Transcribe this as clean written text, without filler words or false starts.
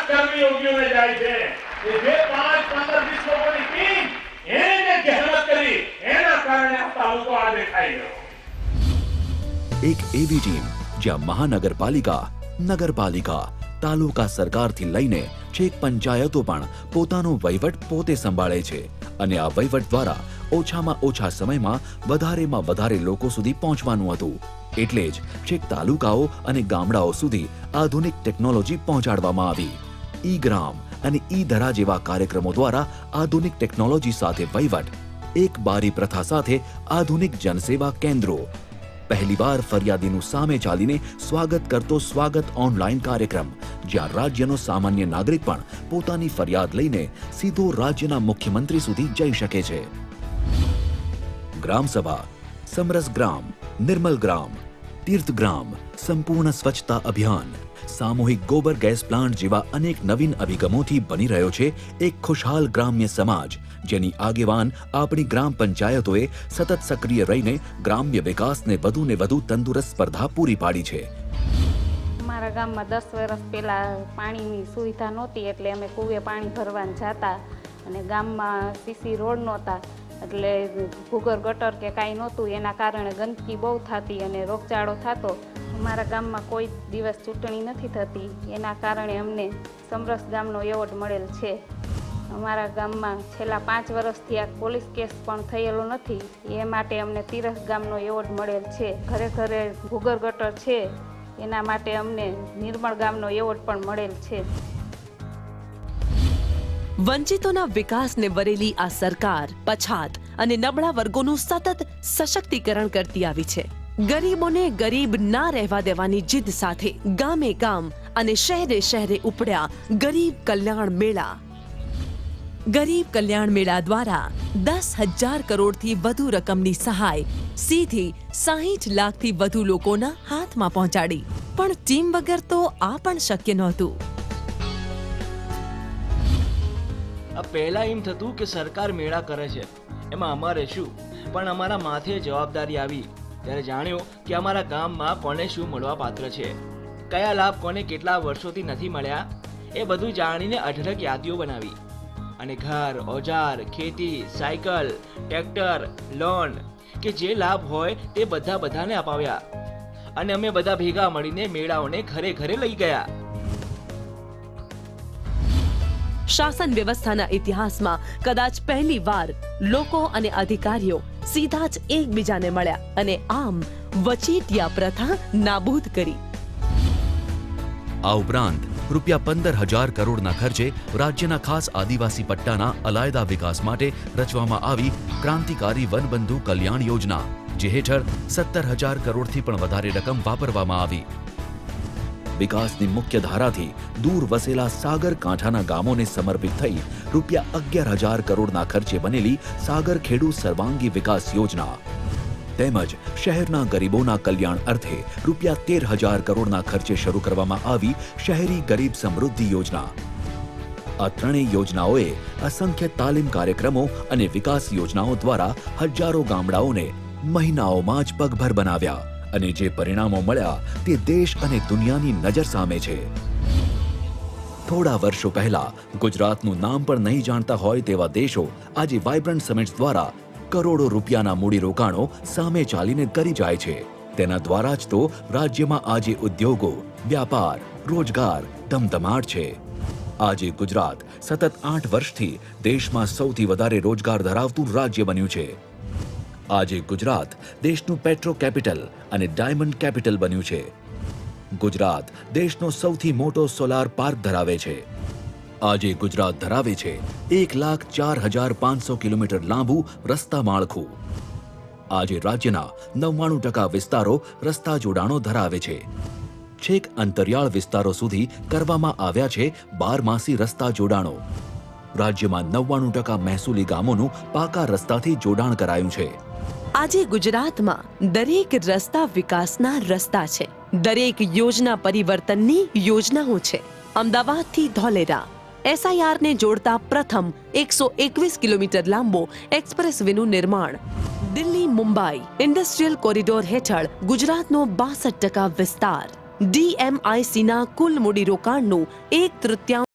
કર્મયોગીઓને જાય છે કે જે 5, 15, 20 લોકોની ટીમ એને જહેમત કરી એના કારણે આ તાલુકો આજે ખાઈ ગયો. એક એવી ટીમ જ્યાં મહાનગરપાલિકા, નગરપાલિકા, તાલુકા સરકારથી લઈને છેક પંચાયતો પણ પોતાનો વહીવટ પોતે સંભાળે છે અને આ વહીવટ દ્વારા ઓછામાં ઓછા સમયમાં વધારેમાં વધારે લોકો સુધી પહોંચવાનું હતું. એટલે જ છેક તાલુકાઓ અને ગામડાઓ સુધી આધુનિક ટેકનોલોજી પહોંચાડવામાં આવી. ઈ ગ્રામ અને ઈ ધરા જેવા કાર્યક્રમો દ્વારા આધુનિક ટેકનોલોજી સાથે વહીવટ, એક બારી પ્રથા સાથે આધુનિક જનસેવા કેન્દ્રો, પહેલીવાર ફરિયાદીનું સામે ચાલીને સ્વાગત કરતો સ્વાગત ઓનલાઈન કાર્યક્રમ, જ્યાં રાજ્યનો સામાન્ય નાગરિક પણ પોતાની ફરિયાદ લઈને સીધો રાજ્યના મુખ્યમંત્રી સુધી જઈ શકે છે. ગ્રામસભા, સમરસ ગ્રામ, નિર્મલ ગ્રામ, તીર્થ ગ્રામ, સંપૂર્ણ સ્વચ્છતા અભિયાન, સામૂહિક ગોબર ગેસ પ્લાન્ટ જેવા અનેક નવીન અભિગમોથી બની રહ્યો છે એક ખુશહાલ ગ્રામ્ય સમાજ, જેની આગેવાન આપણી ગ્રામ પંચાયતોએ સતત સક્રિય રહીને ગ્રામ્ય વિકાસને વધુને વધુ તંદુરસ્ત સ્પર્ધા પૂરી પાડી છે. અમારા ગામમાં 10 વર્ષ પહેલા પાણીની સુવિધા નહોતી, એટલે અમે કૂવે પાણી ભરવા જતા અને ગામમાં સીસી રોડ નહોતા, એટલે ભૂગર ગટર કે કાંઈ નહોતું, એના કારણે ગંદકી બહુ થતી અને રોગચાળો થતો. અમારા ગામમાં કોઈ દિવસ ચૂંટણી નથી થતી, એના કારણે અમને સમરસ ગામનો એવોર્ડ મળેલ છે. અમારા ગામમાં છેલ્લા 5 વર્ષથી આ પોલીસ કેસ પણ થયેલો નથી, એ માટે અમને તીરથ ગામનો એવોર્ડ મળેલ છે. ઘરે ઘરે ભૂગર ગટર છે, એના માટે અમને નિર્મળ ગામનો એવોર્ડ પણ મળેલ છે. વંચિતોના વિકાસને વરેલી આ સરકાર પછાત અને નબળા વર્ગોનું સતત સશક્તિકરણ કરતી આવી છે. ગરીબોને ગરીબ ના રહેવા દેવાની જીદ સાથે ગામે ગામ અને શહેરે શહેરે ઉપડ્યા ગરીબ કલ્યાણ મેળા. ગરીબ કલ્યાણ મેળા દ્વારા 10,000 કરોડથી વધુ રકમની સહાય સીધી 60 લાખથી વધુ લોકોના હાથમાં પહોંચાડી. પણ ટીમ વગર તો આ પણ શક્ય નહોતું. પહેલા એમ થતું કે સરકાર મેળા કરે છે, એમાં અમારે શું, પણ અમારા માથે જવાબદારી આવી ત્યારે જાણ્યું કે અમારા ગામમાં કોને શું મળવા પાત્ર છે, કયા લાભ કોને કેટલા વર્ષોથી નથી મળ્યા, એ બધું જાણીને અઢળક યાદીઓ બનાવી અને ઘર, ઓજાર, ખેતી, સાયકલ, ટ્રેક્ટર, લોન કે જે લાભ હોય તે બધાને અપાવ્યા અને અમે બધા ભેગા મળીને મેળાઓને ઘરે ઘરે લઈ ગયા. શાસન વ્યવસ્થાના ઇતિહાસમાં કદાચ પહેલી વાર લોકો અને અધિકારીઓ સીધા જ એકબીજાને મળ્યા અને આમ વચેટિયા પ્રથા નાબૂદ કરી. આ ઉપરાંત ₹15,000 કરોડના ખર્ચે રાજ્યના ખાસ આદિવાસી પટ્ટાના અલાયદા વિકાસ માટે રચવામાં આવી ક્રાંતિકારી વનબંધુ કલ્યાણ યોજના, જે હેઠળ 17,000 કરોડથી પણ વધારે રકમ વાપરવામાં આવી. વિકાસની મુખ્ય ધારાથી દૂર વસેલા સાગર કાંઠાના ગામોને સમર્પિત થઈ ₹11,000 કરોડના ખર્ચે બનેલી સાગર ખેડૂ સર્વાંગી વિકાસ યોજના તેમજ શહેરના ગરીબોના કલ્યાણ અર્થે ₹13,000 કરોડના ખર્ચે શરૂ કરવામાં આવી શહેરી ગરીબ સમૃદ્ધિ યોજના. આ ત્રણેય યોજનાઓએ અસંખ્ય તાલીમ કાર્યક્રમો અને વિકાસ યોજનાઓ દ્વારા હજારો ગામડાઓને મહિનાઓમાં જ પગભર બનાવ્યા અને જે પરિણામો મળ્યા તે દેશ અને દુનિયાની નજર સામે છે. થોડા વર્ષો પહેલા ગુજરાતનું નામ પણ નહીં જાણતા હોય તેવા દેશો આજે વાઇબ્રન્ટ સમિટ્સ દ્વારા કરોડો રૂપિયાના મૂડીરોકાણો સામે ચાલીને કરી જાય છે. તેના દ્વારા જ તો રાજ્યમાં આજે ઉદ્યોગો, વ્યાપાર, રોજગાર ધમધમાટ છે. આજે ગુજરાત સતત 8 વર્ષથી દેશમાં સૌથી વધારે રોજગાર ધરાવતું રાજ્ય બન્યું છે. આજે ગુજરાત દેશનું પેટ્રો કેપિટલ અને ડાયમંડ કેપિટલ બન્યું છે. ગુજરાત દેશનો સૌથી મોટો સોલાર પાર્ક ધરાવે છે. આજે ગુજરાત ધરાવે છે 1,04,500 કિલોમીટર લાંબુ રસ્તા માળખું. આજે રાજ્યના 99% વિસ્તારો રસ્તા જોડાણો ધરાવે છે. છેક અંતરિયાળ વિસ્તારો સુધી કરવામાં આવ્યા છે 12માસી રસ્તા જોડાણો. રાજ્યમાં 99% મહેસૂલી ગામોનું પાકા રસ્તાથી જોડાણ કરાયું છે. આજે ગુજરાતમાં દરેક રસ્તા વિકાસના રસ્તા છે. દરેક યોજના પરિવર્તનની યોજનાઓ છે. અમદાવાદથી ધોલેરા SIR ને જોડતા પ્રથમ 121 કિલોમીટર લાંબો એક્સપ્રેસ વેનું નિર્માણ. દિલ્હી મુંબઈ ઇન્ડસ્ટ્રીયલ કોરિડોર હેઠળ ગુજરાતનો 62% વિસ્તાર. DMICના કુલ મૂડીરોકાણનું 1/3